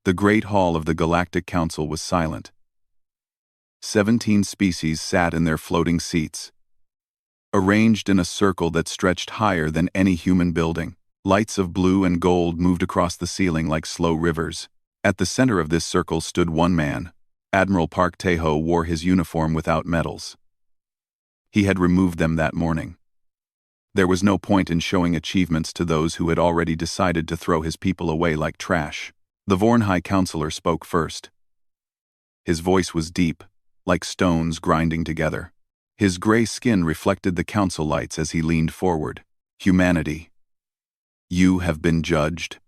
The great hall of the Galactic Council was silent. 17 species sat in their floating seats, arranged in a circle that stretched higher than any human building. Lights of blue and gold moved across the ceiling like slow rivers. At the center of this circle stood one man. Admiral Park Tae-ho wore his uniform without medals. He had removed them that morning. There was no point in showing achievements to those who had already decided to throw his people away like trash. The Vorn High Counselor spoke first. His voice was deep, like stones grinding together. His gray skin reflected the council lights as he leaned forward. Humanity, you have been judged.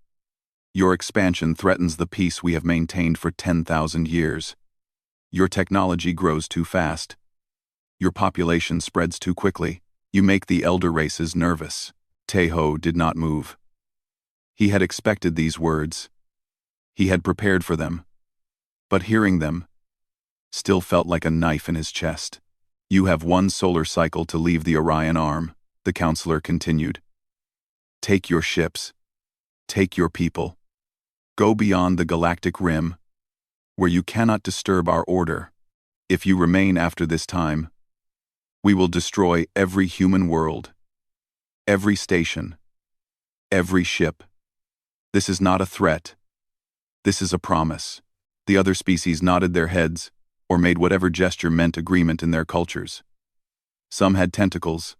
Your expansion threatens the peace we have maintained for 10,000 years. Your technology grows too fast. Your population spreads too quickly. You make the elder races nervous. Tae-ho did not move. He had expected these words. He had prepared for them. But hearing them still felt like a knife in his chest. You have one solar cycle to leave the Orion Arm, the counselor continued. Take your ships. Take your people. Go beyond the galactic rim, where you cannot disturb our order. If you remain after this time, we will destroy every human world, every station, every ship. This is not a threat. This is a promise. The other species nodded their heads, or made whatever gesture meant agreement in their cultures. Some had tentacles.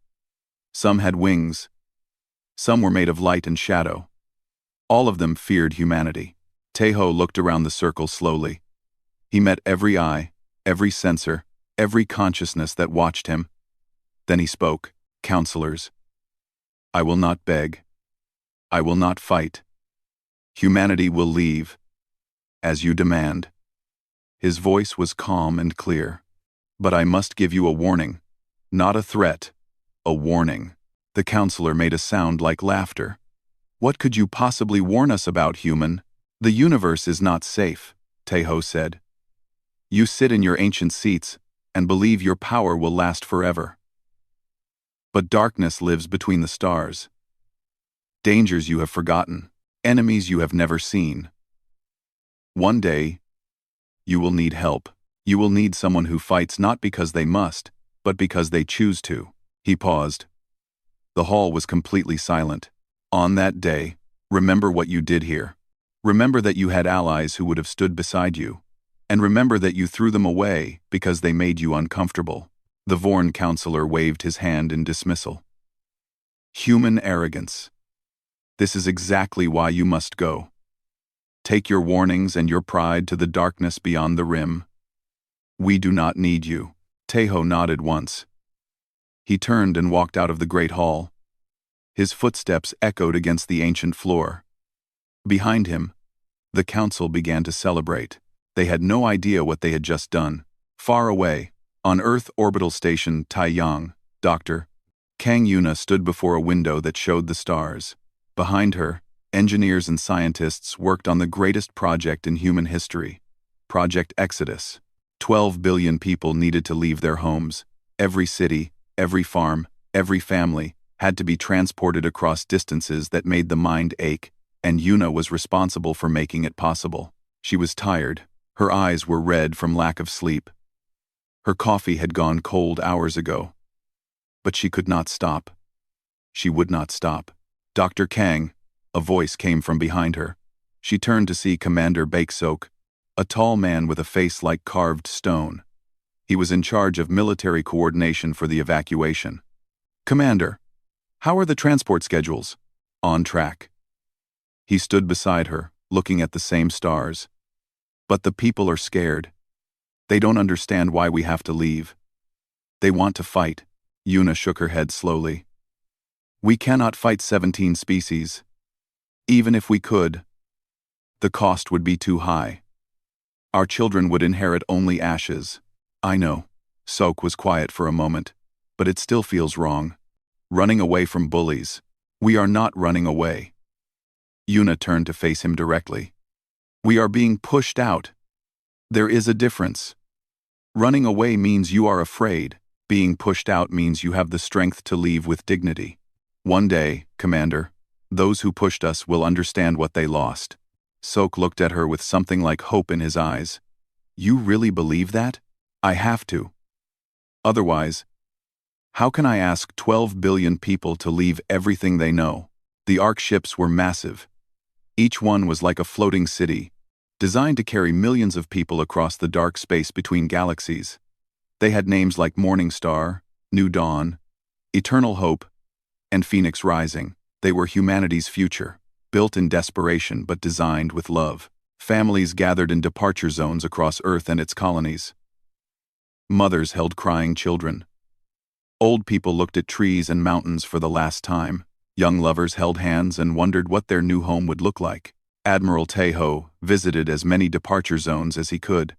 Some had wings. Some were made of light and shadow. All of them feared humanity. Tae-ho looked around the circle slowly. He met every eye, every sensor, every consciousness that watched him. Then he spoke. Counselors, I will not beg. I will not fight. Humanity will leave, as you demand. His voice was calm and clear. But I must give you a warning. Not a threat, a warning. The counselor made a sound like laughter. What could you possibly warn us about, human? The universe is not safe, Tae-ho said. You sit in your ancient seats and believe your power will last forever. But darkness lives between the stars. Dangers you have forgotten, enemies you have never seen. One day, you will need help. You will need someone who fights not because they must, but because they choose to. He paused. The hall was completely silent. On that day, remember what you did here. Remember that you had allies who would have stood beside you. And remember that you threw them away because they made you uncomfortable. The Vorn counselor waved his hand in dismissal. Human arrogance. This is exactly why you must go. Take your warnings and your pride to the darkness beyond the rim. We do not need you. Tae-ho nodded once. He turned and walked out of the great hall. His footsteps echoed against the ancient floor. Behind him, the council began to celebrate. They had no idea what they had just done. Far away, on Earth Orbital Station Taiyang, Dr. Kang Yuna stood before a window that showed the stars. Behind her, engineers and scientists worked on the greatest project in human history, Project Exodus. 12 billion people needed to leave their homes. Every city, every farm, every family had to be transported across distances that made the mind ache, and Yuna was responsible for making it possible. She was tired. Her eyes were red from lack of sleep. Her coffee had gone cold hours ago. But she could not stop. She would not stop. Dr. Kang, a voice came from behind her. She turned to see Commander Bakesok, a tall man with a face like carved stone. He was in charge of military coordination for the evacuation. Commander, how are the transport schedules? On track. He stood beside her, looking at the same stars. But the people are scared. They don't understand why we have to leave. They want to fight. Yuna shook her head slowly. We cannot fight 17 species. Even if we could, the cost would be too high. Our children would inherit only ashes. I know. Sok was quiet for a moment, but it still feels wrong. Running away from bullies. We are not running away. Yuna turned to face him directly. We are being pushed out. There is a difference. Running away means you are afraid. Being pushed out means you have the strength to leave with dignity. One day, Commander, those who pushed us will understand what they lost. Sok looked at her with something like hope in his eyes. You really believe that? I have to. Otherwise, how can I ask 12 billion people to leave everything they know? The Ark ships were massive. Each one was like a floating city, designed to carry millions of people across the dark space between galaxies. They had names like Morning Star, New Dawn, Eternal Hope, and Phoenix Rising. They were humanity's future, built in desperation but designed with love. Families gathered in departure zones across Earth and its colonies. Mothers held crying children. Old people looked at trees and mountains for the last time. Young lovers held hands and wondered what their new home would look like. Admiral Taeho visited as many departure zones as he could.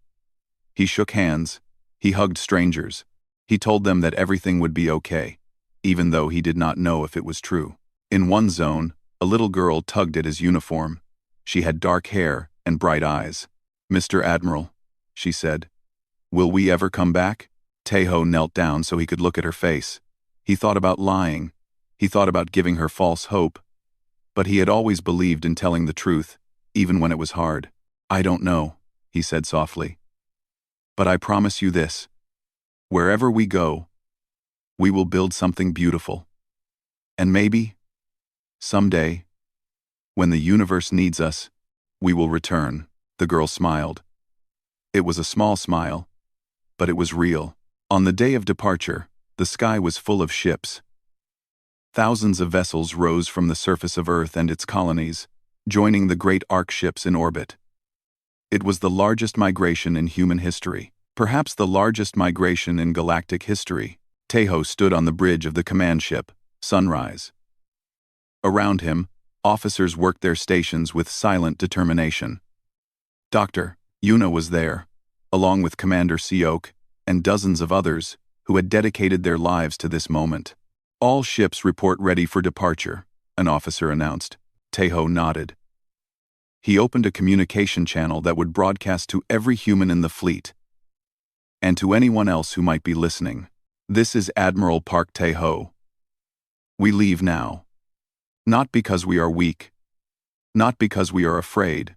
He shook hands. He hugged strangers. He told them that everything would be okay, even though he did not know if it was true. In one zone, a little girl tugged at his uniform. She had dark hair and bright eyes. "Mr. Admiral," she said, "will we ever come back?" Taeho knelt down so he could look at her face. He thought about lying. He thought about giving her false hope. But he had always believed in telling the truth, even when it was hard. "I don't know," he said softly. "But I promise you this. Wherever we go, we will build something beautiful. And maybe, someday, when the universe needs us, we will return." The girl smiled. It was a small smile, but it was real. On the day of departure, the sky was full of ships. Thousands of vessels rose from the surface of Earth and its colonies, joining the great Ark ships in orbit. It was the largest migration in human history, perhaps the largest migration in galactic history. Taeho stood on the bridge of the command ship, Sunrise. Around him, officers worked their stations with silent determination. Dr. Yuna was there, along with Commander Seok and dozens of others who had dedicated their lives to this moment. "All ships report ready for departure," an officer announced. Taeho nodded. He opened a communication channel that would broadcast to every human in the fleet, and to anyone else who might be listening. "This is Admiral Park Taeho. We leave now. Not because we are weak, not because we are afraid,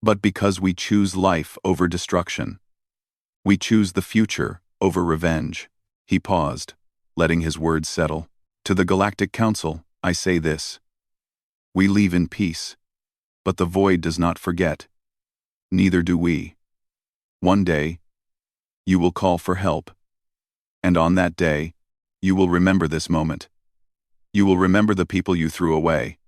but because we choose life over destruction. We choose the future over revenge." He paused, letting his words settle. "To the Galactic Council, I say this. We leave in peace, but the void does not forget. Neither do we. One day, you will call for help. And on that day, you will remember this moment. You will remember the people you threw away.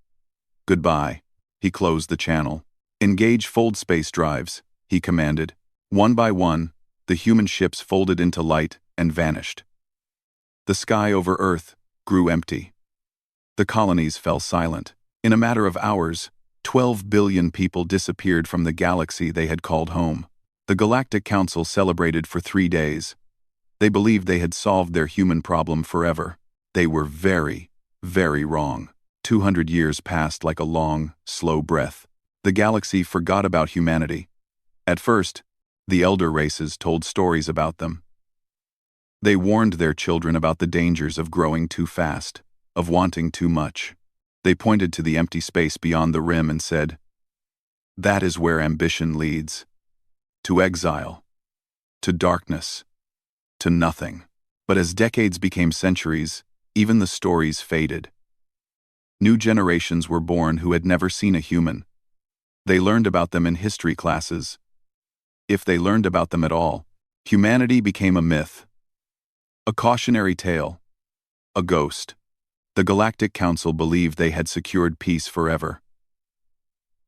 Goodbye." He closed the channel. "Engage fold space drives," he commanded. One by one, the human ships folded into light and vanished. The sky over Earth grew empty. The colonies fell silent. In a matter of hours, 12 billion people disappeared from the galaxy they had called home. The Galactic Council celebrated for 3 days. They believed they had solved their human problem forever. They were very, very wrong. 200 years passed like a long, slow breath. The galaxy forgot about humanity. At first, the elder races told stories about them. They warned their children about the dangers of growing too fast, of wanting too much. They pointed to the empty space beyond the rim and said, "That is where ambition leads. To exile. To darkness. To nothing." But as decades became centuries, even the stories faded. New generations were born who had never seen a human. They learned about them in history classes. If they learned about them at all, humanity became a myth. A cautionary tale. A ghost. The Galactic Council believed they had secured peace forever.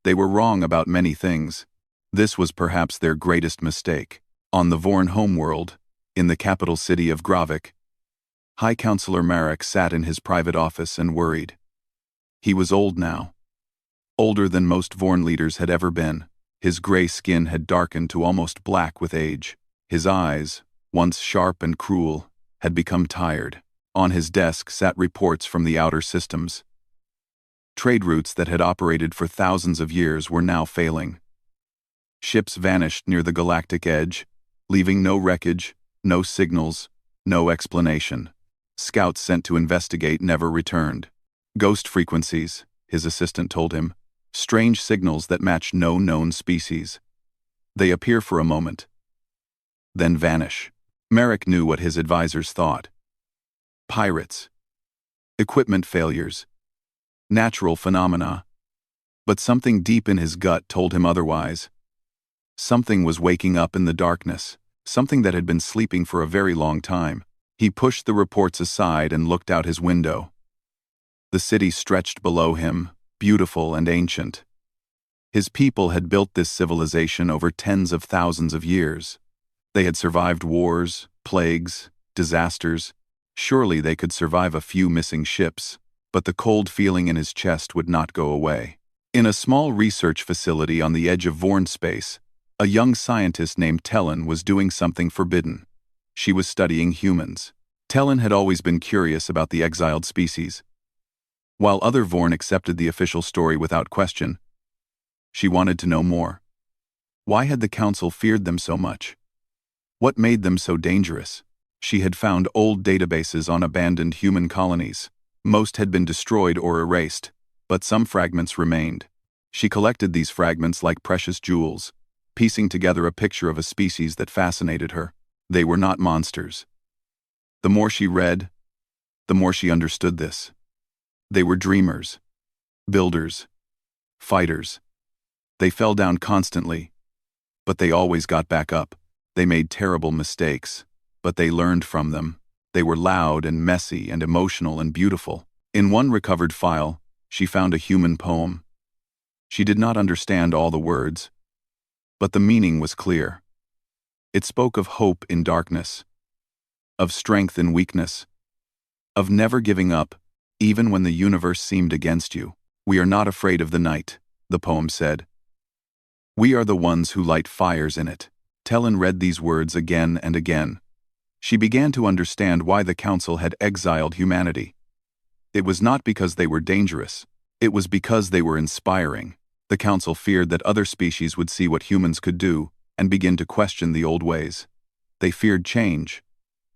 They were wrong about many things. This was perhaps their greatest mistake. On the Vorn homeworld, in the capital city of Gravik, High Counselor Marek sat in his private office and worried. He was old now. Older than most Vorn leaders had ever been. His gray skin had darkened to almost black with age. His eyes, once sharp and cruel, had become tired. On his desk sat reports from the outer systems. Trade routes that had operated for thousands of years were now failing. Ships vanished near the galactic edge, leaving no wreckage, no signals, no explanation. Scouts sent to investigate never returned. "Ghost frequencies," his assistant told him. strange signals that match no known species. They appear for a moment, then vanish. Merrick knew what his advisors thought. Pirates. Equipment failures. Natural phenomena. But something deep in his gut told him otherwise. Something was waking up in the darkness, something that had been sleeping for a very long time. He pushed the reports aside and looked out his window. The city stretched below him, beautiful and ancient. His people had built this civilization over tens of thousands of years. They had survived wars, plagues, disasters. Surely they could survive a few missing ships, but the cold feeling in his chest would not go away. In a small research facility on the edge of Vorn space, a young scientist named Tellen was doing something forbidden. She was studying humans. Tellen had always been curious about the exiled species. While other Vorn accepted the official story without question, she wanted to know more. Why had the Council feared them so much? What made them so dangerous? She had found old databases on abandoned human colonies. Most had been destroyed or erased, but some fragments remained. She collected these fragments like precious jewels, piecing together a picture of a species that fascinated her. They were not monsters. The more she read, the more she understood this. They were dreamers, builders, fighters. They fell down constantly, but they always got back up. They made terrible mistakes, but they learned from them. They were loud and messy and emotional and beautiful. In one recovered file, she found a human poem. She did not understand all the words, but the meaning was clear. It spoke of hope in darkness, of strength in weakness, of never giving up, even when the universe seemed against you. We are not afraid of the night, the poem said. We are the ones who light fires in it. Tellen read these words again and again. She began to understand why the Council had exiled humanity. It was not because they were dangerous. It was because they were inspiring. The Council feared that other species would see what humans could do and begin to question the old ways. They feared change.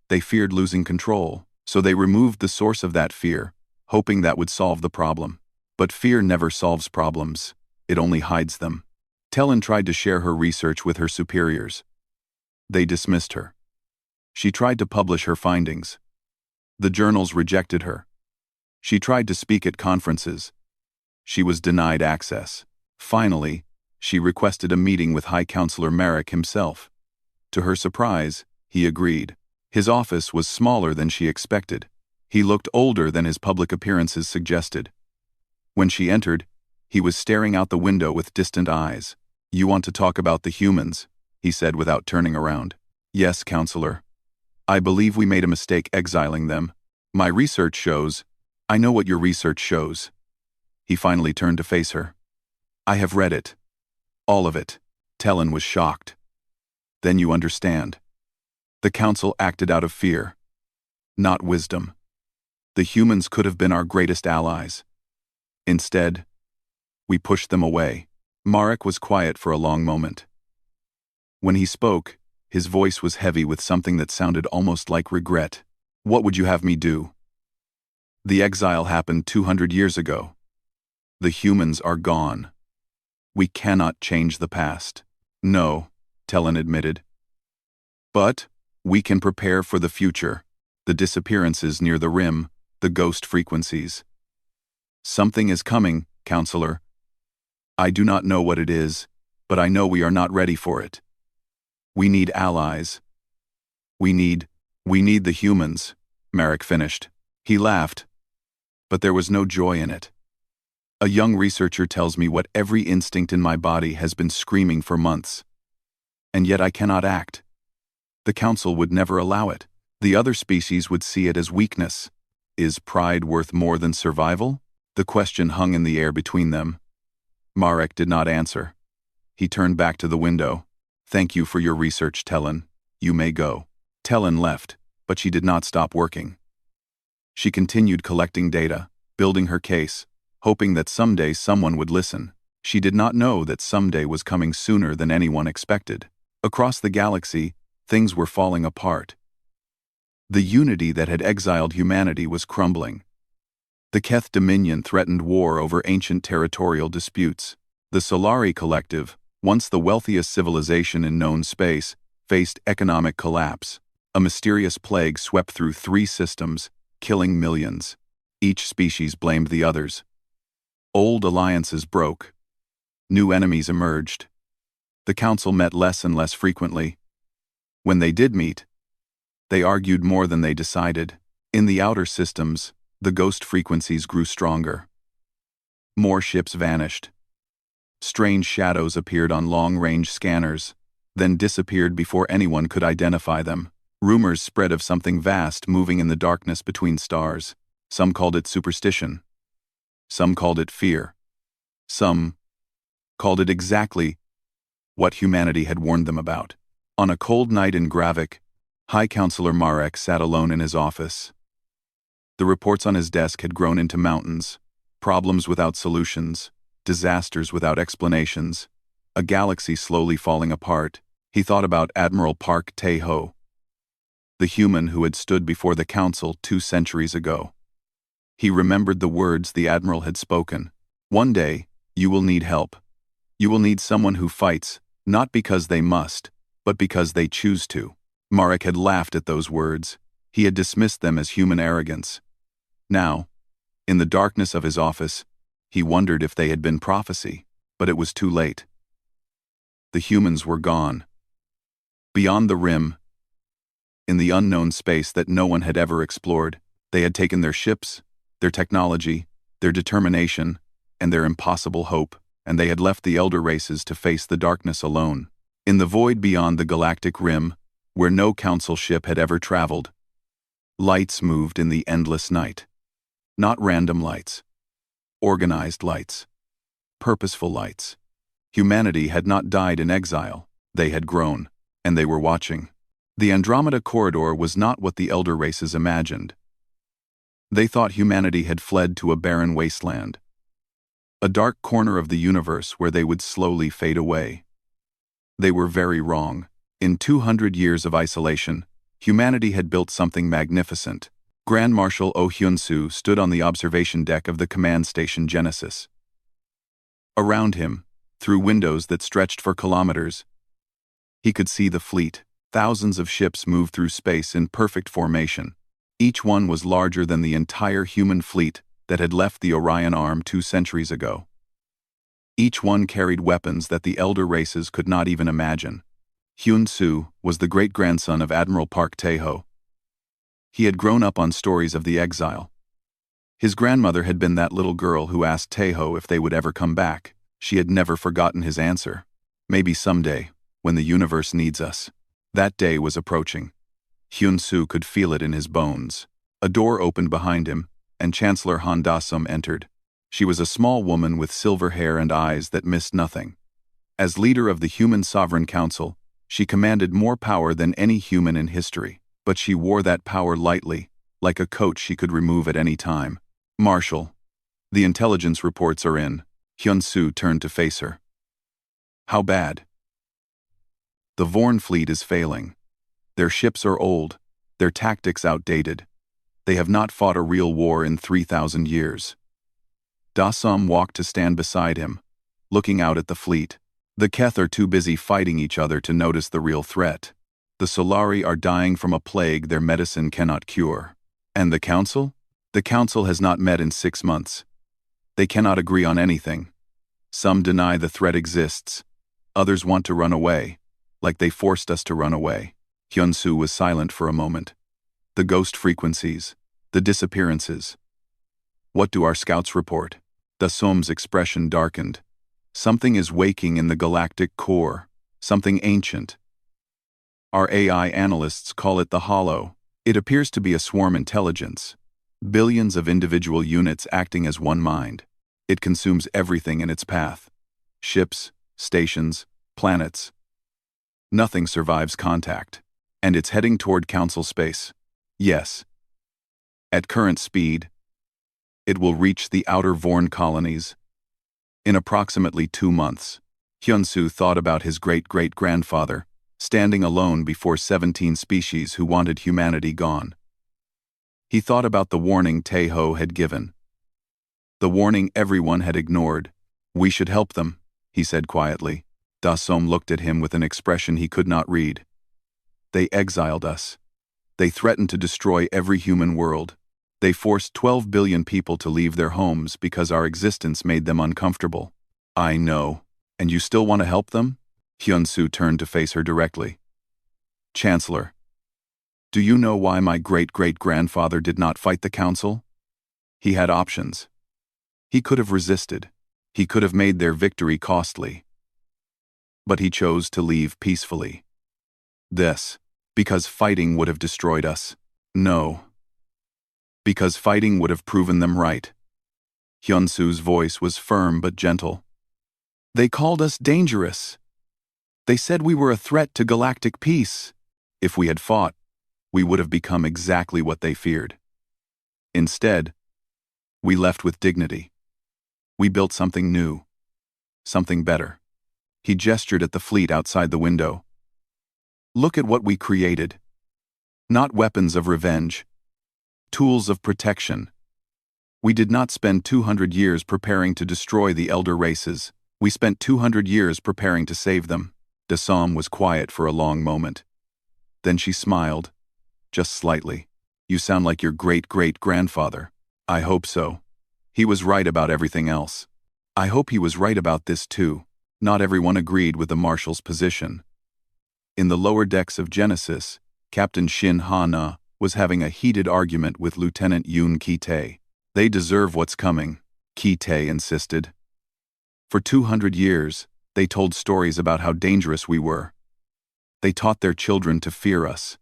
They feared losing control, so they removed the source of that fear, hoping that would solve the problem. But fear never solves problems. It only hides them. Tellen tried to share her research with her superiors. They dismissed her. She tried to publish her findings. The journals rejected her. She tried to speak at conferences. She was denied access. Finally, she requested a meeting with High Counselor Merrick himself. To her surprise, he agreed. His office was smaller than she expected. He looked older than his public appearances suggested. When she entered, he was staring out the window with distant eyes. You want to talk about the humans, he said without turning around. Yes, Counselor. I believe we made a mistake exiling them. My research shows. I know what your research shows. He finally turned to face her. I have read it. All of it. Tellen was shocked. Then you understand. The Council acted out of fear, not wisdom. The humans could have been our greatest allies. Instead, we pushed them away. Marek was quiet for a long moment. When he spoke, his voice was heavy with something that sounded almost like regret. What would you have me do? The exile happened 200 years ago. The humans are gone. We cannot change the past. No, Tellen admitted. But we can prepare for the future. The disappearances near the rim, the ghost frequencies. Something is coming, Counselor. I do not know what it is, but I know we are not ready for it. We need allies. We need the humans, Marek finished. He laughed, but there was no joy in it. A young researcher tells me what every instinct in my body has been screaming for months. And yet I cannot act. The Council would never allow it. The other species would see it as weakness. Is pride worth more than survival? The question hung in the air between them. Marek did not answer. He turned back to the window. Thank you for your research, Tellen. You may go. Tellen left, but she did not stop working. She continued collecting data, building her case, hoping that someday someone would listen. She did not know that someday was coming sooner than anyone expected. Across the galaxy, things were falling apart. The unity that had exiled humanity was crumbling. The Keth Dominion threatened war over ancient territorial disputes. The Solari Collective, once the wealthiest civilization in known space, faced economic collapse. A mysterious plague swept through 3 systems, killing millions. Each species blamed the others. Old alliances broke. New enemies emerged. The council met less and less frequently. When they did meet, they argued more than they decided. In the outer systems, the ghost frequencies grew stronger. More ships vanished. Strange shadows appeared on long-range scanners, then disappeared before anyone could identify them. Rumors spread of something vast moving in the darkness between stars. Some called it superstition. Some called it fear. Some called it exactly what humanity had warned them about. On a cold night in Gravik, High Counselor Marek sat alone in his office. The reports on his desk had grown into mountains, problems without solutions, disasters without explanations, a galaxy slowly falling apart. He thought about Admiral Park Tae-ho, the human who had stood before the council 2 centuries ago. He remembered the words the Admiral had spoken. One day, you will need help. You will need someone who fights, not because they must, but because they choose to. Marek had laughed at those words. He had dismissed them as human arrogance. Now, in the darkness of his office, he wondered if they had been prophecy, but it was too late. The humans were gone. Beyond the rim, in the unknown space that no one had ever explored, they had taken their ships, their technology, their determination, and their impossible hope, and they had left the elder races to face the darkness alone. In the void beyond the galactic rim, where no council ship had ever traveled, lights moved in the endless night. Not random lights. Organized lights. Purposeful lights. Humanity had not died in exile. They had grown, and they were watching. The Andromeda Corridor was not what the elder races imagined. They thought humanity had fled to a barren wasteland, a dark corner of the universe where they would slowly fade away. They were very wrong. In 200 years of isolation, humanity had built something magnificent. Grand Marshal Oh Hyun-soo stood on the observation deck of the command station Genesis. Around him, through windows that stretched for kilometers, he could see the fleet. Thousands of ships moved through space in perfect formation. Each one was larger than the entire human fleet that had left the Orion Arm 2 centuries ago. Each one carried weapons that the elder races could not even imagine. Hyun-soo was the great-grandson of Admiral Park Tae-ho. He had grown up on stories of the exile. His grandmother had been that little girl who asked Tae-ho if they would ever come back. She had never forgotten his answer. Maybe someday, when the universe needs us. That day was approaching. Hyun-soo could feel it in his bones. A door opened behind him, and Chancellor Han Da-sum entered. She was a small woman with silver hair and eyes that missed nothing. As leader of the Human Sovereign Council, she commanded more power than any human in history. But she wore that power lightly, like a coat she could remove at any time. Marshal, the intelligence reports are in. Hyun-soo turned to face her. How bad? The Vorn fleet is failing. Their ships are old, their tactics outdated. They have not fought a real war in 3,000 years. Da-sum walked to stand beside him, looking out at the fleet. The Keth are too busy fighting each other to notice the real threat. The Solari are dying from a plague their medicine cannot cure. And the Council? The Council has not met in 6 months. They cannot agree on anything. Some deny the threat exists. Others want to run away, like they forced us to run away. Hyun-soo was silent for a moment. The ghost frequencies, the disappearances. What do our scouts report? Da-sum's expression darkened. Something is waking in the galactic core, something ancient. Our AI analysts call it the Hollow. It appears to be a swarm intelligence. Billions of individual units acting as one mind. It consumes everything in its path. Ships, stations, planets. Nothing survives contact. And it's heading toward Council space. Yes. At current speed, it will reach the outer Vorn colonies. In approximately 2 months, Hyun-soo thought about his great-great-grandfather, standing alone before 17 species who wanted humanity gone. He thought about the warning Tae-ho had given. The warning everyone had ignored. "We should help them," he said quietly. Dasom looked at him with an expression he could not read. "They exiled us. They threatened to destroy every human world. They forced 12 billion people to leave their homes because our existence made them uncomfortable." "I know. And you still want to help them?" Hyun-soo turned to face her directly. "Chancellor, do you know why my great-great-grandfather did not fight the council? He had options. He could have resisted. He could have made their victory costly. But he chose to leave peacefully. Because fighting would have destroyed us. No. Because fighting would have proven them right." Hyun-soo's voice was firm but gentle. "They called us dangerous. They said we were a threat to galactic peace. If we had fought, we would have become exactly what they feared. Instead, we left with dignity. We built something new. Something better." He gestured at the fleet outside the window. "Look at what we created. Not weapons of revenge. Tools of protection. We did not spend 200 years preparing to destroy the elder races. We spent 200 years preparing to save them." Dasom was quiet for a long moment. Then she smiled, just slightly. "You sound like your great-great-grandfather." "I hope so. He was right about everything else. I hope he was right about this too." Not everyone agreed with the marshal's position. In the lower decks of Genesis, Captain Shin Ha-na was having a heated argument with Lieutenant Yoon Ki-tae. "They deserve what's coming," Ki-tae insisted. "For 200 years, they told stories about how dangerous we were. They taught their children to fear us.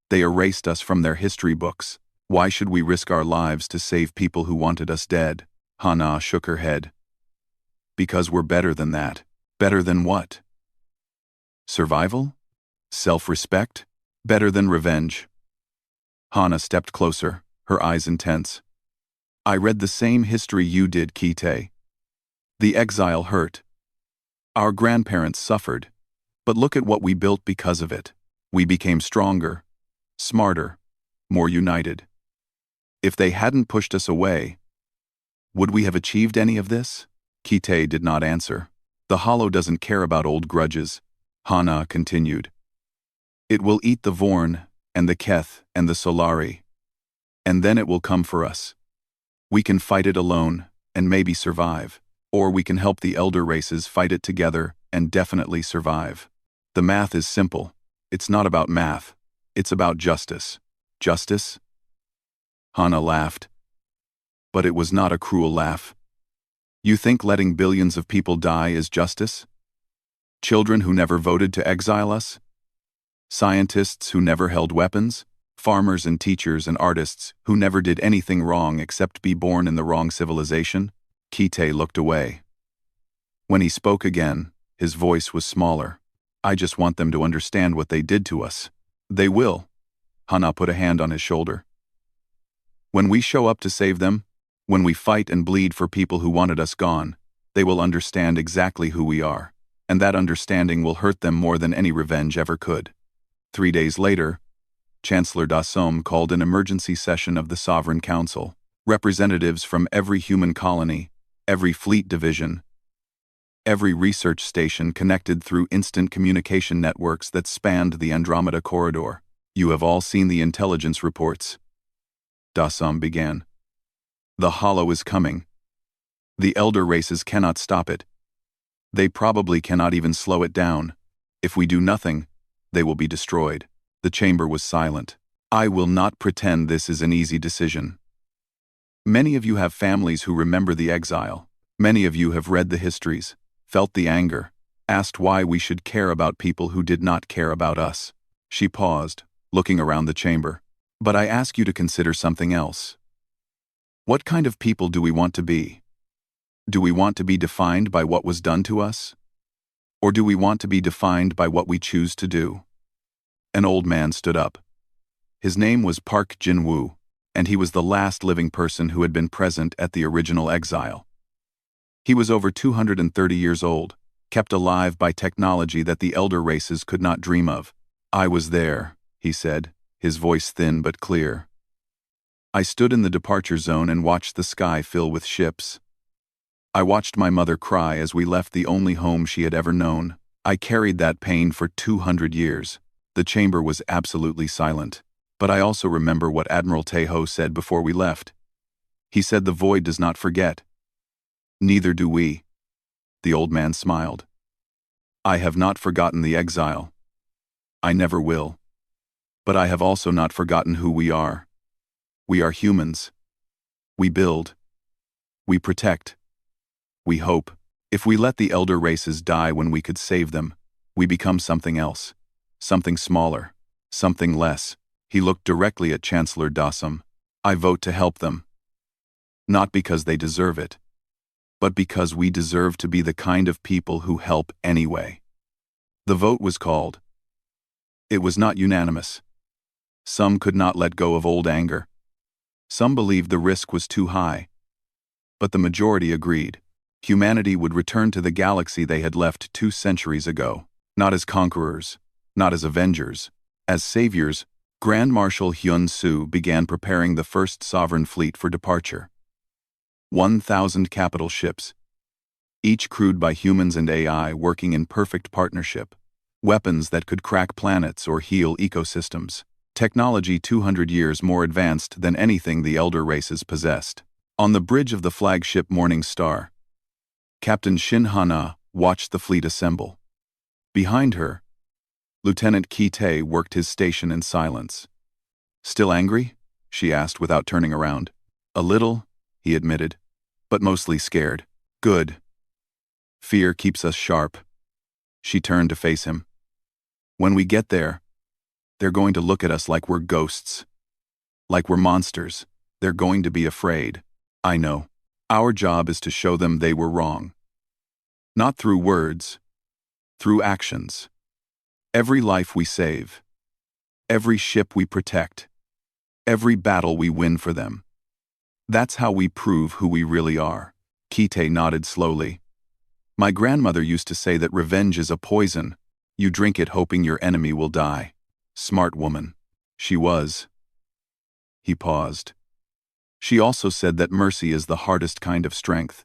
They erased us from their history books. Why should we risk our lives to save people who wanted us dead?" Ha-na shook her head. "Because we're better than that." "Better than what? Survival? Self-respect? Better than revenge?" Hana stepped closer, her eyes intense. "I read the same history you did, Ki-tae. The exile hurt. Our grandparents suffered. But look at what we built because of it. We became stronger, smarter, more united. If they hadn't pushed us away, would we have achieved any of this?" Ki-tae did not answer. "The Hollow doesn't care about old grudges," Hana continued. "It will eat the Vorn, and the Keth, and the Solari. And then it will come for us. We can fight it alone, and maybe survive. Or we can help the elder races fight it together, and definitely survive. The math is simple. It's not about math. It's about justice." "Justice?" Hana laughed. But it was not a cruel laugh. "You think letting billions of people die is justice? Children who never voted to exile us? Scientists who never held weapons? Farmers and teachers and artists who never did anything wrong except be born in the wrong civilization?" Ki-tae looked away. When he spoke again, his voice was smaller. "I just want them to understand what they did to us." "They will." Hana put a hand on his shoulder. "When we show up to save them, when we fight and bleed for people who wanted us gone, they will understand exactly who we are, and that understanding will hurt them more than any revenge ever could." 3 days later, Chancellor Dasom called an emergency session of the Sovereign Council. Representatives from every human colony, every fleet division, every research station connected through instant communication networks that spanned the Andromeda corridor. "You have all seen the intelligence reports," Dasom began. "The Hollow is coming. The elder races cannot stop it. They probably cannot even slow it down. If we do nothing, they will be destroyed." The chamber was silent. "I will not pretend this is an easy decision. Many of you have families who remember the exile. Many of you have read the histories, felt the anger, asked why we should care about people who did not care about us." She paused, looking around the chamber. "But I ask you to consider something else. What kind of people do we want to be? Do we want to be defined by what was done to us? Or do we want to be defined by what we choose to do?" An old man stood up. His name was Park Jin-woo, and he was the last living person who had been present at the original exile. He was over 230 years old, kept alive by technology that the elder races could not dream of. "I was there," he said, his voice thin but clear. I stood in the departure zone and watched the sky fill with ships. I watched my mother cry as we left the only home she had ever known. I carried that pain for 200 years. The chamber was absolutely silent. But I also remember what Admiral Tejo said before we left. He said the void does not forget. Neither do we. The old man smiled. I have not forgotten the exile. I never will. But I have also not forgotten who we are. We are humans. We build. We protect. We hope. If we let the elder races die when we could save them, we become something else. Something smaller. Something less. He looked directly at Chancellor Dossum. I vote to help them. Not because they deserve it, but because we deserve to be the kind of people who help anyway. The vote was called. It was not unanimous. Some could not let go of old anger. Some believed the risk was too high. But the majority agreed. Humanity would return to the galaxy they had left 2 centuries ago, not as conquerors, not as avengers, as saviors. Grand Marshal Hyun Soo began preparing the first sovereign fleet for departure. 1,000 capital ships, each crewed by humans and AI working in perfect partnership, weapons that could crack planets or heal ecosystems, technology 200 years more advanced than anything the elder races possessed. On the bridge of the flagship Morning Star, Captain Shin Hana watched the fleet assemble. Behind her, Lieutenant Ki Tae worked his station in silence. Still angry? She asked without turning around. A little, he admitted, but mostly scared. Good. Fear keeps us sharp. She turned to face him. When we get there, they're going to look at us like we're ghosts. Like we're monsters. They're going to be afraid. I know. Our job is to show them they were wrong. Not through words, through actions. Every life we save, every ship we protect, every battle we win for them. That's how we prove who we really are. Kite nodded slowly. My grandmother used to say that revenge is a poison. You drink it hoping your enemy will die. Smart woman. She was. He paused. She also said that mercy is the hardest kind of strength.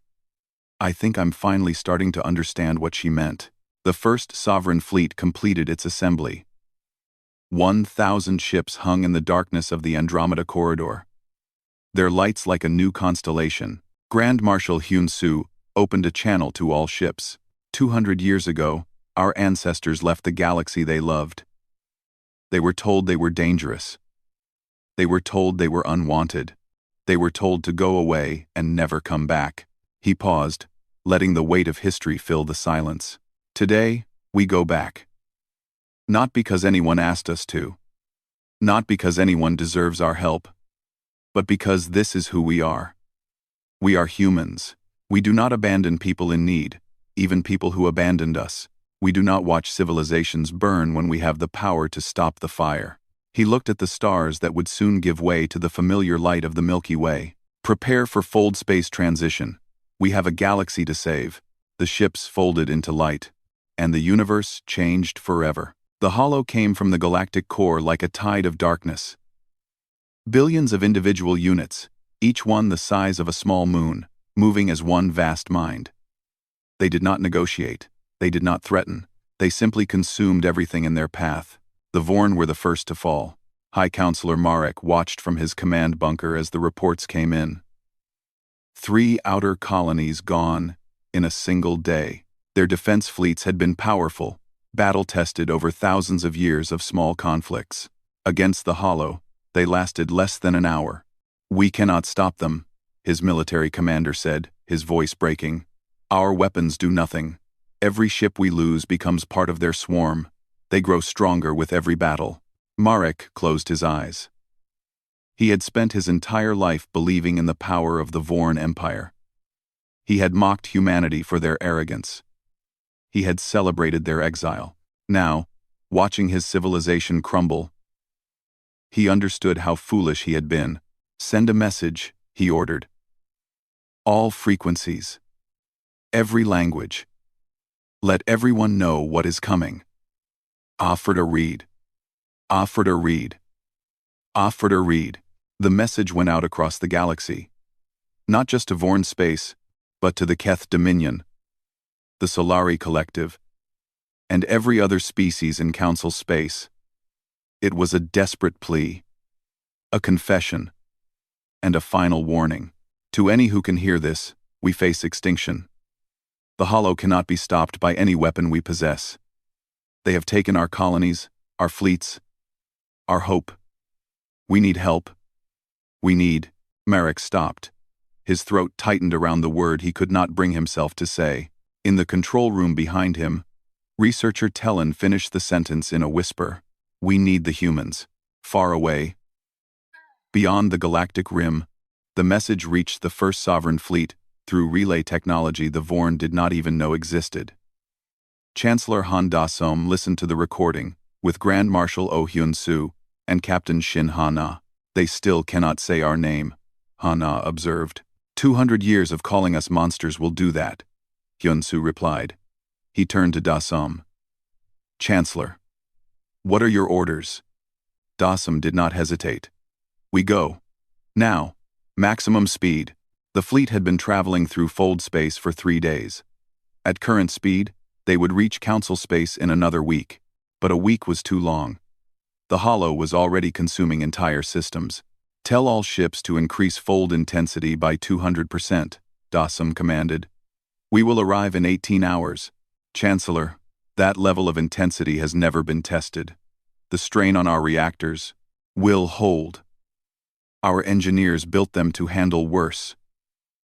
I think I'm finally starting to understand what she meant. The first sovereign fleet completed its assembly. 1,000 ships hung in the darkness of the Andromeda Corridor. Their lights like a new constellation. Grand Marshal Hyun Soo opened a channel to all ships. 200 years ago, our ancestors left the galaxy they loved. They were told they were dangerous. They were told they were unwanted. They were told to go away and never come back. He paused, letting the weight of history fill the silence. Today, we go back. Not because anyone asked us to. Not because anyone deserves our help. But because this is who we are. We are humans. We do not abandon people in need, even people who abandoned us. We do not watch civilizations burn when we have the power to stop the fire. He looked at the stars that would soon give way to the familiar light of the Milky Way. Prepare for fold space transition. We have a galaxy to save. The ships folded into light. And the universe changed forever. The hollow came from the galactic core like a tide of darkness. Billions of individual units, each one the size of a small moon, moving as one vast mind. They did not negotiate. They did not threaten. They simply consumed everything in their path. The Vorn were the first to fall. High Counselor Marek watched from his command bunker as the reports came in. 3 outer colonies gone in a single day. Their defense fleets had been powerful, battle-tested over thousands of years of small conflicts. Against the Hollow, they lasted less than an hour. We cannot stop them, his military commander said, his voice breaking. Our weapons do nothing. Every ship we lose becomes part of their swarm. They grow stronger with every battle. Marek closed his eyes. He had spent his entire life believing in the power of the Vorn Empire. He had mocked humanity for their arrogance. He had celebrated their exile. Now, watching his civilization crumble, he understood how foolish he had been. Send a message, he ordered. All frequencies. Every language. Let everyone know what is coming. Offer to read. Offer to read. Offer to read. The message went out across the galaxy. Not just to Vorn space, but to the Keth Dominion, the Solari Collective, and every other species in Council space. It was a desperate plea, a confession, and a final warning. To any who can hear this, we face extinction. The Hollow cannot be stopped by any weapon we possess. They have taken our colonies, our fleets, our hope. We need help. We need. Marek stopped. His throat tightened around the word he could not bring himself to say. In the control room behind him, researcher Tellen finished the sentence in a whisper. We need the humans. Far away, beyond the galactic rim, the message reached the first sovereign fleet through relay technology the Vorn did not even know existed. Chancellor Han Da-som listened to the recording, with Grand Marshal Oh Hyun-soo and Captain Shin Ha-na. They still cannot say our name, Ha-na observed. 200 years of calling us monsters will do that, Hyun-soo replied. He turned to Da-som. Chancellor, what are your orders? Da-som did not hesitate. We go. Now. Maximum speed. The fleet had been traveling through fold space for 3 days. At current speed, they would reach Council space in another week. But a week was too long. The Hollow was already consuming entire systems. Tell all ships to increase fold intensity by 200%, Da-som commanded. We will arrive in 18 hours. Chancellor, that level of intensity has never been tested. The strain on our reactors will hold. Our engineers built them to handle worse.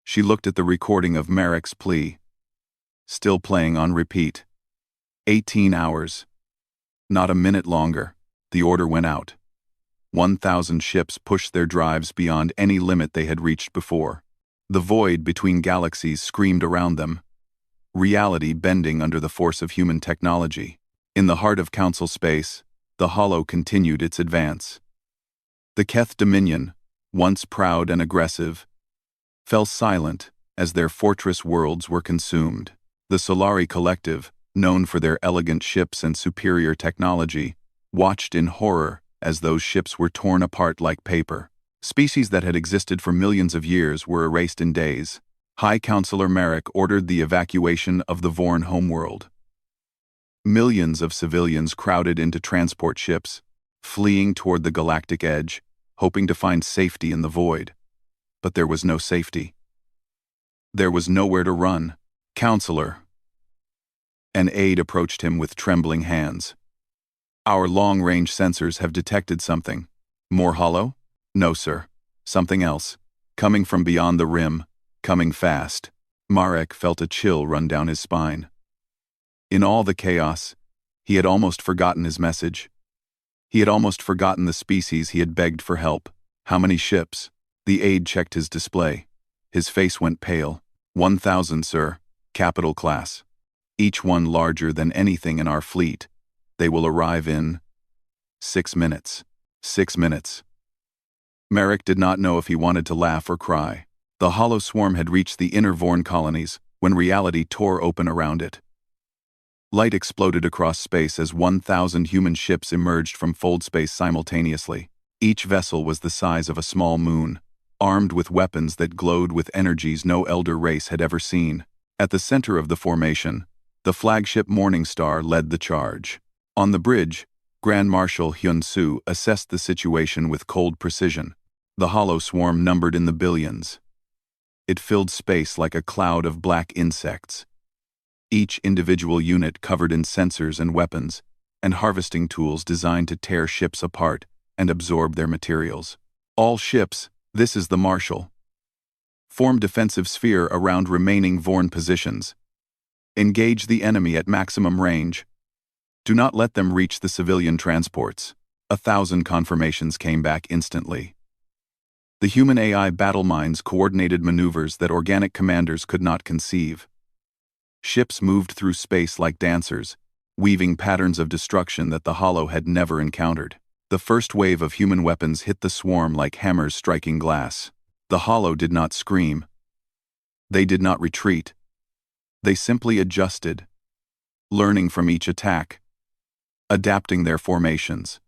She looked at the recording of Marek's plea. Still playing on repeat. 18 hours. Not a minute longer. The order went out. 1,000 ships pushed their drives beyond any limit they had reached before. The void between galaxies screamed around them. Reality bending under the force of human technology. In the heart of Council space, the Hollow continued its advance. The Keth Dominion, once proud and aggressive, fell silent as their fortress worlds were consumed. The Solari Collective, known for their elegant ships and superior technology, watched in horror as those ships were torn apart like paper. Species that had existed for millions of years were erased in days. High Counselor Marek ordered the evacuation of the Vorn homeworld. Millions of civilians crowded into transport ships, fleeing toward the galactic edge, hoping to find safety in the void. But there was no safety. There was nowhere to run. Counselor. An aide approached him with trembling hands. Our long-range sensors have detected something. More hollow? No, sir. Something else. Coming from beyond the rim. Coming fast. Marek felt a chill run down his spine. In all the chaos, he had almost forgotten his message. He had almost forgotten the species he had begged for help. How many ships? The aide checked his display. His face went pale. 1,000, sir. Capital class. Each one larger than anything in our fleet. They will arrive in 6 minutes. 6 minutes. Marek did not know if he wanted to laugh or cry. The hollow swarm had reached the inner Vorn colonies when reality tore open around it. Light exploded across space as 1,000 human ships emerged from fold space simultaneously. Each vessel was the size of a small moon, armed with weapons that glowed with energies no elder race had ever seen. At the center of the formation, the flagship Morning Star led the charge. On the bridge, Grand Marshal Hyun-soo assessed the situation with cold precision. The hollow swarm numbered in the billions. It filled space like a cloud of black insects. Each individual unit covered in sensors and weapons, and harvesting tools designed to tear ships apart and absorb their materials. All ships, this is the Marshal. Form defensive sphere around remaining Vorn positions. Engage the enemy at maximum range. Do not let them reach the civilian transports. 1,000 confirmations came back instantly. The human AI battle minds coordinated maneuvers that organic commanders could not conceive. Ships moved through space like dancers, weaving patterns of destruction that the Hollow had never encountered. The first wave of human weapons hit the swarm like hammers striking glass. The Hollow did not scream. They did not retreat. They simply adjusted, learning from each attack, adapting their formations.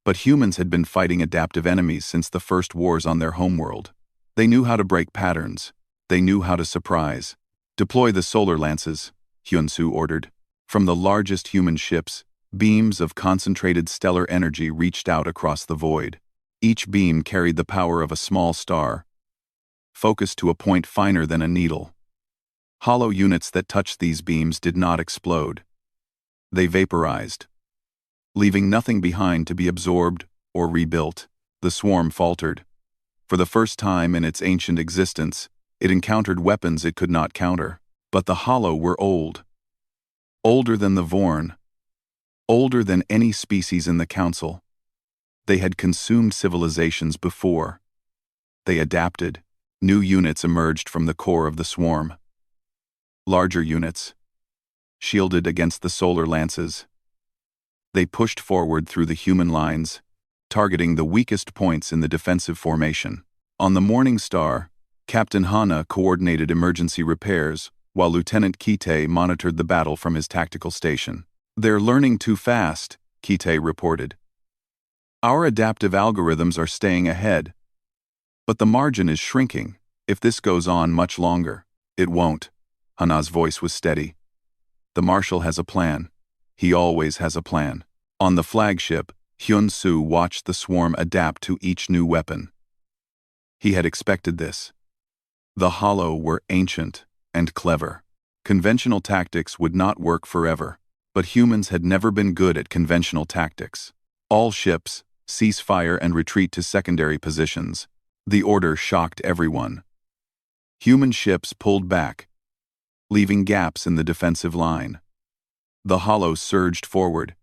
But humans had been fighting adaptive enemies since the first wars on their homeworld. They knew how to break patterns. They knew how to surprise. "Deploy the solar lances," Hyun-soo ordered. From the largest human ships, beams of concentrated stellar energy reached out across the void. Each beam carried the power of a small star, focused to a point finer than a needle. Hollow units that touched these beams did not explode. They vaporized, leaving nothing behind to be absorbed or rebuilt. The swarm faltered. For the first time in its ancient existence, it encountered weapons it could not counter. But the Hollow were old. Older than the Vorn. Older than any species in the Council. They had consumed civilizations before. They adapted. New units emerged from the core of the swarm. Larger units, shielded against the solar lances. They pushed forward through the human lines, targeting the weakest points in the defensive formation. On the Morning Star, Captain Hana coordinated emergency repairs, while Lieutenant Kite monitored the battle from his tactical station. "They're learning too fast," Kite reported. "Our adaptive algorithms are staying ahead. But the margin is shrinking. If this goes on much longer." "It won't." Hana's voice was steady. "The Marshal has a plan. He always has a plan." On the flagship, Hyun-soo watched the swarm adapt to each new weapon. He had expected this. The Hollow were ancient and clever. Conventional tactics would not work forever, but humans had never been good at conventional tactics. "All ships, cease fire and retreat to secondary positions." The order shocked everyone. Human ships pulled back, leaving gaps in the defensive line. The Hollow surged forward,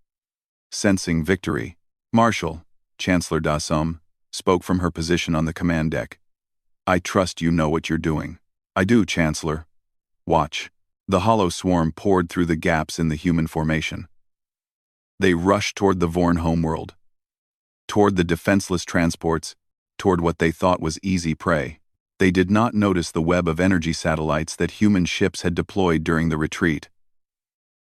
sensing victory. "Marshal," Chancellor Da-sum spoke from her position on the command deck. "I trust you know what you're doing." "I do, Chancellor." "Watch." The Hollow swarm poured through the gaps in the human formation. They rushed toward the Vorn homeworld, toward the defenseless transports, toward what they thought was easy prey. They did not notice the web of energy satellites that human ships had deployed during the retreat.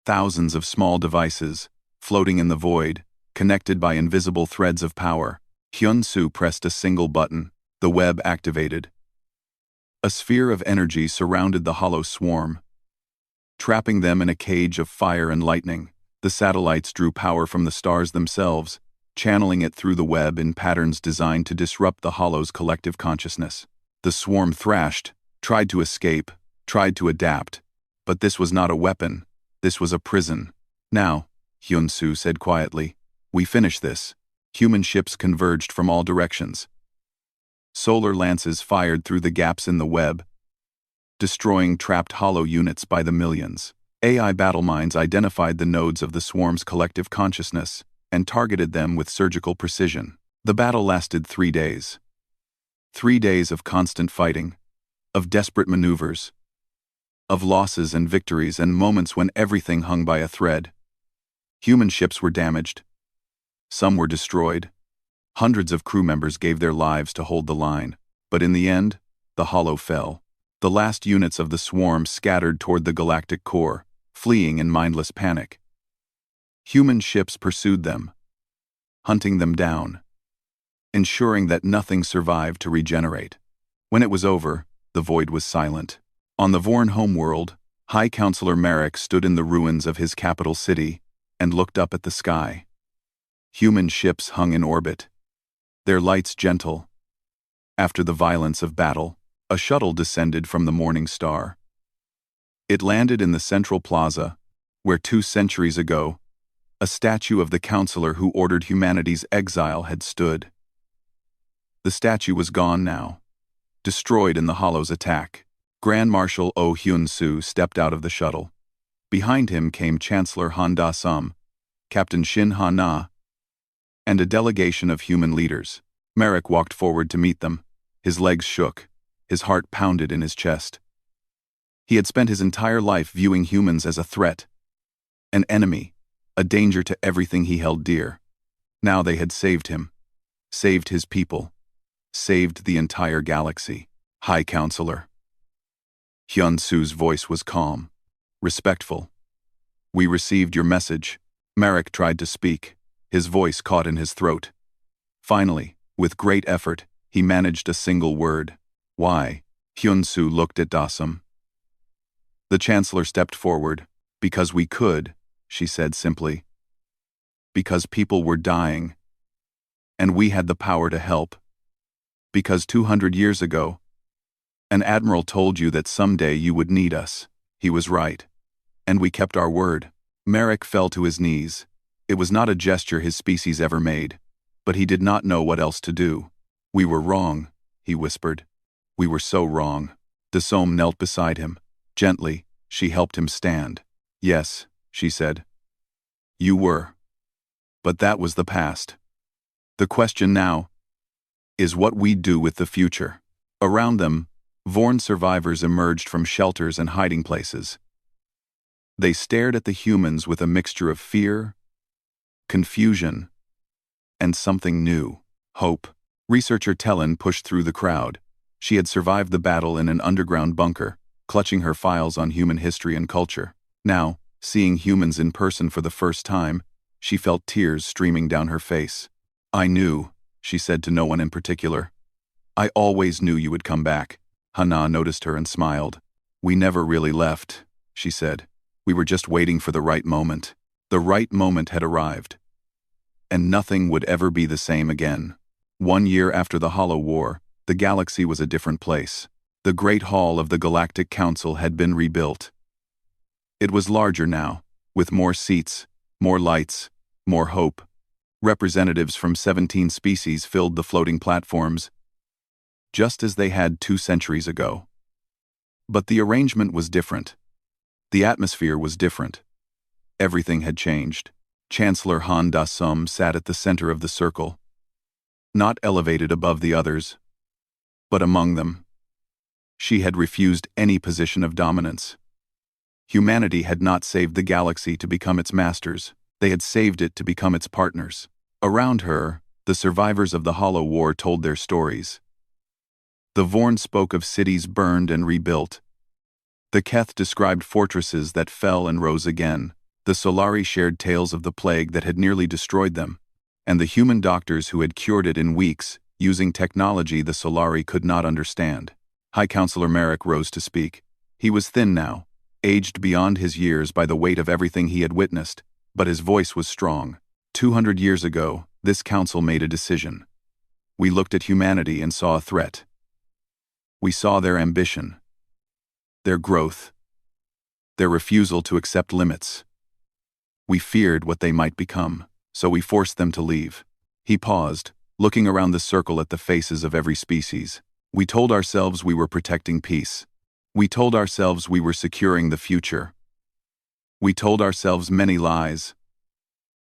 Thousands of small devices, floating in the void, connected by invisible threads of power. Hyun-soo pressed a single button. The web activated. A sphere of energy surrounded the Hollow swarm, trapping them in a cage of fire and lightning. The satellites drew power from the stars themselves, channeling it through the web in patterns designed to disrupt the Hollow's collective consciousness. The swarm thrashed, tried to escape, tried to adapt. But this was not a weapon. This was a prison. "Now," Hyun-soo said quietly, "we finish this." Human ships converged from all directions. Solar lances fired through the gaps in the web, destroying trapped Hollow units by the millions. AI battle mines identified the nodes of the swarm's collective consciousness and targeted them with surgical precision. The battle lasted 3 days. 3 days of constant fighting, of desperate maneuvers, of losses and victories and moments when everything hung by a thread. Human ships were damaged. Some were destroyed. Hundreds of crew members gave their lives to hold the line. But in the end, the Hollow fell. The last units of the swarm scattered toward the galactic core, fleeing in mindless panic. Human ships pursued them, hunting them down, ensuring that nothing survived to regenerate. When it was over, the void was silent. On the Vorn homeworld, High Counselor Merrick stood in the ruins of his capital city and looked up at the sky. Human ships hung in orbit, their lights gentle. After the violence of battle, a shuttle descended from the Morning Star. It landed in the central plaza, where 2 centuries ago, a statue of the counselor who ordered humanity's exile had stood. The statue was gone now, destroyed in the Hollow's attack. Grand Marshal Oh Hyun-soo stepped out of the shuttle. Behind him came Chancellor Han Da-sum, Captain Shin Ha-na, and a delegation of human leaders. Merrick walked forward to meet them. His legs shook, his heart pounded in his chest. He had spent his entire life viewing humans as a threat, an enemy, a danger to everything he held dear. Now they had saved him, saved his people, saved the entire galaxy. "High Counselor." Hyun-soo's voice was calm, respectful. "We received your message." Merrick tried to speak, his voice caught in his throat. Finally, with great effort, he managed a single word. Why? Hyun-soo looked at Dasum. The Chancellor stepped forward. Because we could, she said simply. Because people were dying. And we had the power to help. Because 200 years ago, an admiral told you that someday you would need us. He was right. And we kept our word. Merrick fell to his knees. It was not a gesture his species ever made, but he did not know what else to do. We were wrong, he whispered. We were so wrong. Dasum knelt beside him. Gently, she helped him stand. Yes, she said. You were. But that was the past. The question now is what we do with the future. Around them, Vorn survivors emerged from shelters and hiding places. They stared at the humans with a mixture of fear, confusion, and something new, hope. Researcher Tellen pushed through the crowd. She had survived the battle in an underground bunker, clutching her files on human history and culture. Now, seeing humans in person for the first time, she felt tears streaming down her face. I knew, she said to no one in particular. I always knew you would come back. Hana noticed her and smiled. We never really left, she said. We were just waiting for the right moment. The right moment had arrived. And nothing would ever be the same again. 1 year after the Hollow War, the galaxy was a different place. The Great Hall of the Galactic Council had been rebuilt. It was larger now, with more seats, more lights, more hope. Representatives from 17 species filled the floating platforms, just as they had 2 centuries ago. But the arrangement was different. The atmosphere was different. Everything had changed. Chancellor Han Da-sum sat at the center of the circle, not elevated above the others, but among them. She had refused any position of dominance. Humanity had not saved the galaxy to become its masters. They had saved it to become its partners. Around her, the survivors of the Hollow War told their stories. The Vorn spoke of cities burned and rebuilt. The Keth described fortresses that fell and rose again. The Solari shared tales of the plague that had nearly destroyed them, and the human doctors who had cured it in weeks, using technology the Solari could not understand. High Counselor Merrick rose to speak. He was thin now, aged beyond his years by the weight of everything he had witnessed, but his voice was strong. 200 years ago, this council made a decision. We looked at humanity and saw a threat. We saw their ambition, their growth, their refusal to accept limits. We feared what they might become, so we forced them to leave. He paused, looking around the circle at the faces of every species. We told ourselves we were protecting peace. We told ourselves we were securing the future. We told ourselves many lies.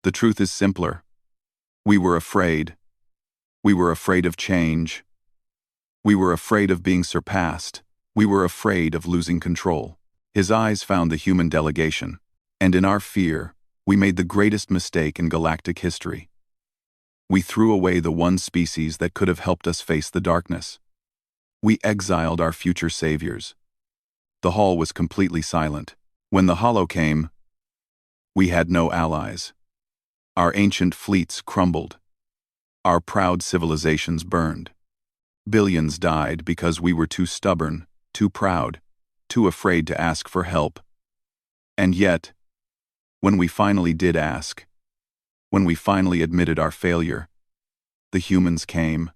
The truth is simpler. We were afraid. We were afraid of change. We were afraid of being surpassed. We were afraid of losing control. His eyes found the human delegation, and in our fear, we made the greatest mistake in galactic history. We threw away the one species that could have helped us face the darkness. We exiled our future saviors. The hall was completely silent. When the Hollow came, we had no allies. Our ancient fleets crumbled. Our proud civilizations burned. Billions died because we were too stubborn, too proud, too afraid to ask for help. And yet, when we finally did ask, when we finally admitted our failure, the humans came.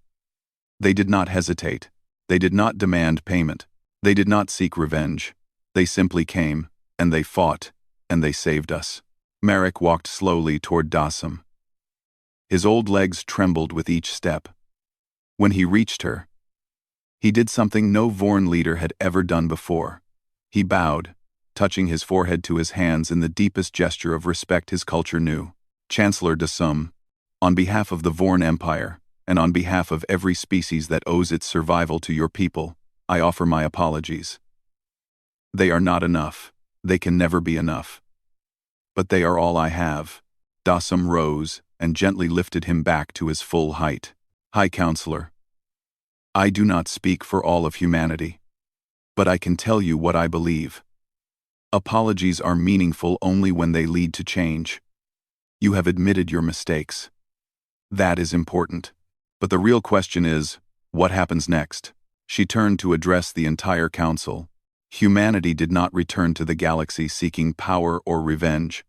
They did not hesitate. They did not demand payment. They did not seek revenge. They simply came, and they fought, and they saved us. Merrick walked slowly toward Dasum. His old legs trembled with each step. When he reached her, he did something no Vorn leader had ever done before. He bowed, touching his forehead to his hands in the deepest gesture of respect his culture knew. Chancellor Dasum, on behalf of the Vorn Empire, and on behalf of every species that owes its survival to your people, I offer my apologies. They are not enough. They can never be enough. But they are all I have. Dasum rose and gently lifted him back to his full height. High Counselor, I do not speak for all of humanity, but I can tell you what I believe. Apologies are meaningful only when they lead to change. You have admitted your mistakes. That is important. But the real question is, what happens next? She turned to address the entire council. Humanity did not return to the galaxy seeking power or revenge.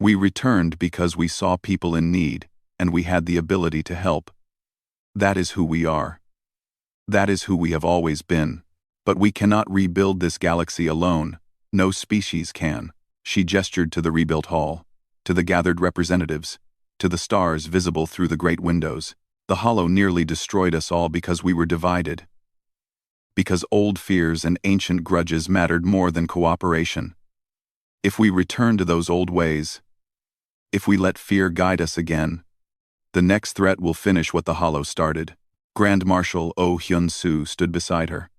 We returned because we saw people in need, and we had the ability to help. That is who we are. That is who we have always been. But we cannot rebuild this galaxy alone. No species can. She gestured to the rebuilt hall, to the gathered representatives, to the stars visible through the great windows. The hollow nearly destroyed us all because we were divided. Because old fears and ancient grudges mattered more than cooperation. If we return to those old ways, if we let fear guide us again, the next threat will finish what the hollow started. Grand Marshal Oh Hyun-soo stood beside her.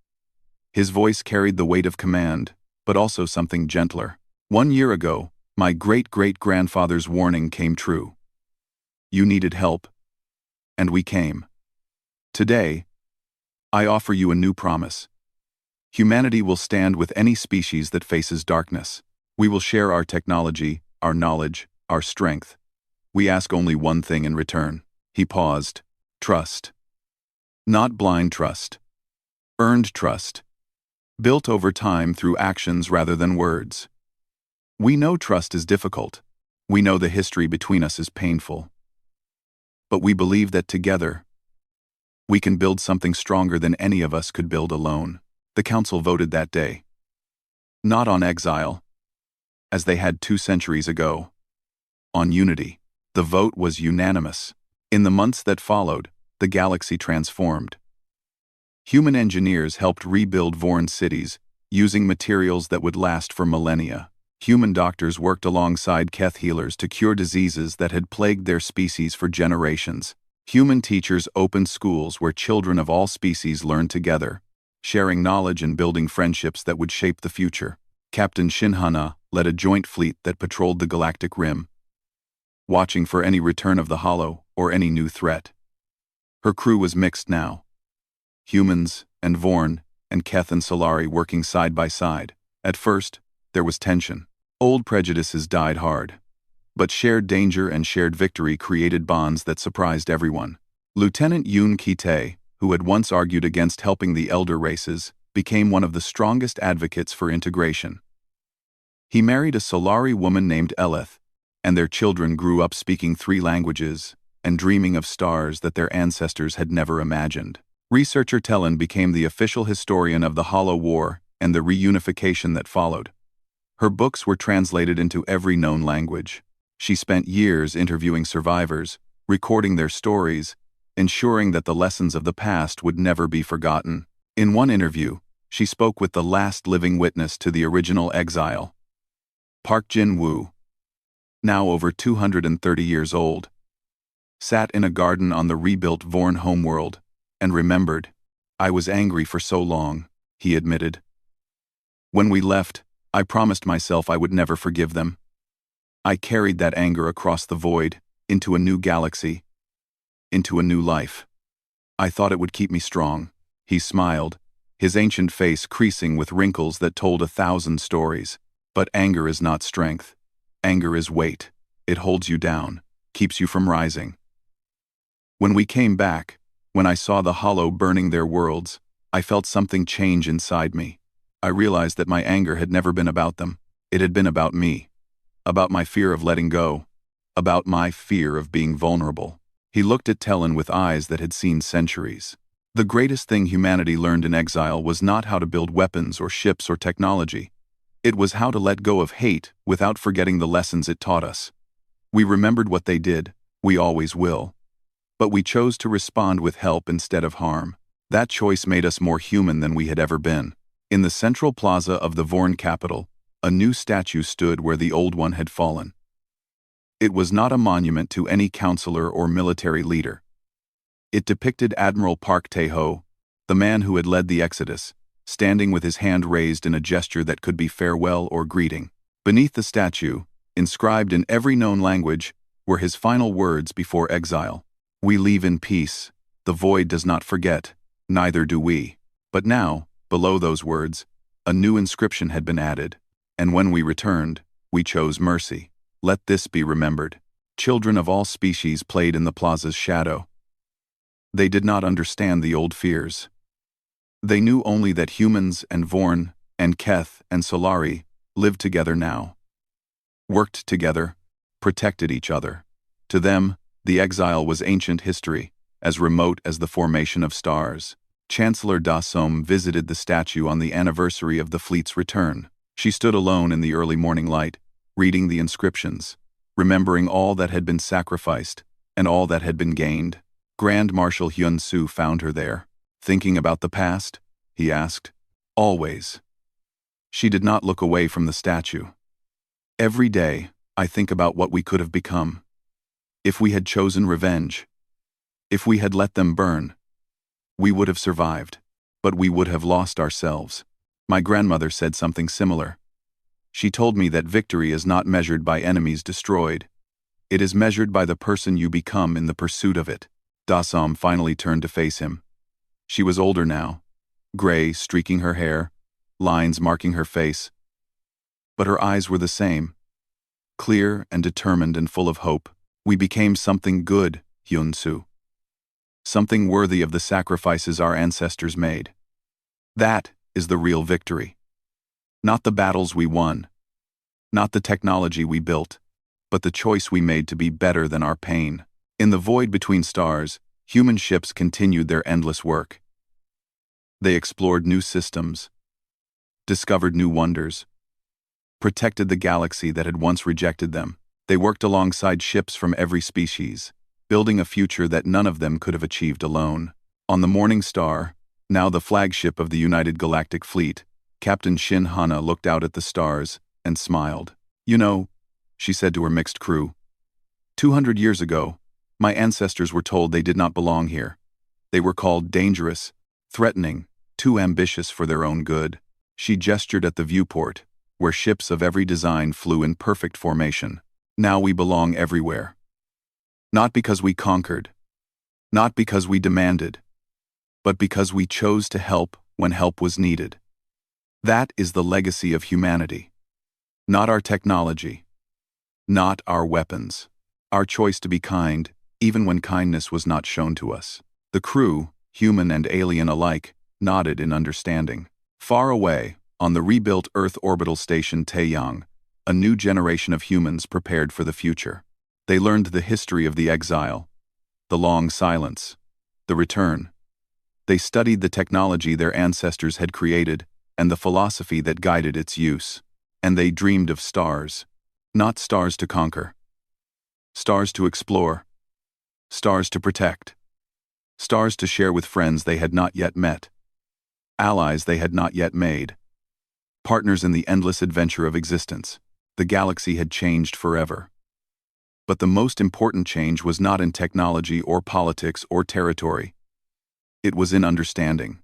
His voice carried the weight of command, but also something gentler. 1 year ago, my great-great-grandfather's warning came true. You needed help, and we came. Today, I offer you a new promise. Humanity will stand with any species that faces darkness. We will share our technology, our knowledge, our strength. We ask only one thing in return. He paused. Trust. Not blind trust. Earned trust. Built over time through actions rather than words. We know trust is difficult. We know the history between us is painful. But we believe that together, we can build something stronger than any of us could build alone. The council voted that day. Not on exile, as they had 2 centuries ago. On unity. The vote was unanimous. In the months that followed, the galaxy transformed. Human engineers helped rebuild Vorn cities, using materials that would last for millennia. Human doctors worked alongside Keth healers to cure diseases that had plagued their species for generations. Human teachers opened schools where children of all species learned together, sharing knowledge and building friendships that would shape the future. Captain Shinhana led a joint fleet that patrolled the galactic rim, watching for any return of the hollow or any new threat. Her crew was mixed now. Humans and Vorn and Keth and Solari working side by side. At first, there was tension. Old prejudices died hard. But shared danger and shared victory created bonds that surprised everyone. Lieutenant Yoon Ki-tae, who had once argued against helping the elder races, became one of the strongest advocates for integration. He married a Solari woman named Eleth, and their children grew up speaking 3 languages and dreaming of stars that their ancestors had never imagined. Researcher Tellen became the official historian of the Hollow War and the reunification that followed. Her books were translated into every known language. She spent years interviewing survivors, recording their stories, ensuring that the lessons of the past would never be forgotten. In one interview, she spoke with the last living witness to the original exile, Park Jin-woo, now over 230 years old, sat in a garden on the rebuilt Vorn homeworld, and remembered, "I was angry for so long," he admitted. "When we left, I promised myself I would never forgive them. I carried that anger across the void, into a new galaxy, into a new life. I thought it would keep me strong." He smiled, his ancient face creasing with wrinkles that told 1,000 stories. But anger is not strength. Anger is weight. It holds you down, keeps you from rising. When we came back, when I saw the hollow burning their worlds, I felt something change inside me. I realized that my anger had never been about them. It had been about me. About my fear of letting go. About my fear of being vulnerable. He looked at Tellen with eyes that had seen centuries. The greatest thing humanity learned in exile was not how to build weapons or ships or technology. It was how to let go of hate without forgetting the lessons it taught us. We remembered what they did, we always will. But we chose to respond with help instead of harm. That choice made us more human than we had ever been. In the central plaza of the Vorn capital, a new statue stood where the old one had fallen. It was not a monument to any counselor or military leader. It depicted Admiral Park Tae-ho, the man who had led the Exodus, standing with his hand raised in a gesture that could be farewell or greeting. Beneath the statue, inscribed in every known language, were his final words before exile. "We leave in peace. The void does not forget, neither do we." But now, below those words, a new inscription had been added. "And when we returned, we chose mercy. Let this be remembered." Children of all species played in the plaza's shadow. They did not understand the old fears. They knew only that humans and Vorn and Keth and Solari lived together now, worked together, protected each other. To them, the exile was ancient history, as remote as the formation of stars. Chancellor Dassom visited the statue on the anniversary of the fleet's return. She stood alone in the early morning light, reading the inscriptions, remembering all that had been sacrificed and all that had been gained. Grand Marshal Hyun-soo found her there. "Thinking about the past?" he asked. "Always." She did not look away from the statue. "Every day, I think about what we could have become. If we had chosen revenge, if we had let them burn, we would have survived, but we would have lost ourselves." My grandmother said something similar. She told me that victory is not measured by enemies destroyed. It is measured by the person you become in the pursuit of it. Dassom finally turned to face him. She was older now, gray streaking her hair, lines marking her face. But her eyes were the same, clear and determined and full of hope. "We became something good, Hyun-soo. Something worthy of the sacrifices our ancestors made. That is the real victory. Not the battles we won, not the technology we built, but the choice we made to be better than our pain." In the void between stars, human ships continued their endless work. They explored new systems, discovered new wonders, protected the galaxy that had once rejected them. They worked alongside ships from every species, building a future that none of them could have achieved alone. On the Morning Star, now the flagship of the United Galactic Fleet, Captain Shin Hana looked out at the stars and smiled. "You know," she said to her mixed crew, 200 years ago, my ancestors were told they did not belong here. They were called dangerous, threatening, too ambitious for their own good." She gestured at the viewport, where ships of every design flew in perfect formation. "Now we belong everywhere. Not because we conquered, not because we demanded, but because we chose to help when help was needed. That is the legacy of humanity. Not our technology, not our weapons. Our choice to be kind, even when kindness was not shown to us." The crew, human and alien alike, nodded in understanding. Far away, on the rebuilt Earth orbital station Taeyang, a new generation of humans prepared for the future. They learned the history of the exile, the long silence, the return. They studied the technology their ancestors had created and the philosophy that guided its use. And they dreamed of stars. Not stars to conquer. Stars to explore. Stars to protect. Stars to share with friends they had not yet met. Allies they had not yet made. Partners in the endless adventure of existence. The galaxy had changed forever. But the most important change was not in technology or politics or territory. It was in understanding.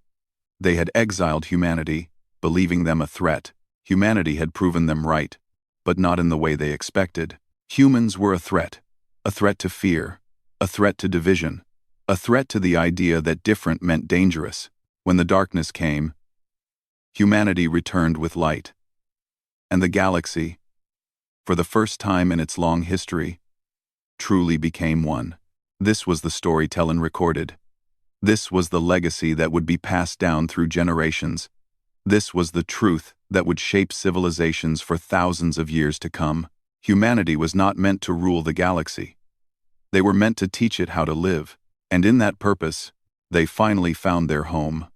They had exiled humanity, believing them a threat. Humanity had proven them right, but not in the way they expected. Humans were a threat to fear, a threat to division, a threat to the idea that different meant dangerous. When the darkness came, humanity returned with light. And the galaxy, for the first time in its long history, truly became one. This was the story Tellen recorded. This was the legacy that would be passed down through generations. This was the truth that would shape civilizations for thousands of years to come. Humanity was not meant to rule the galaxy. They were meant to teach it how to live, and in that purpose, they finally found their home.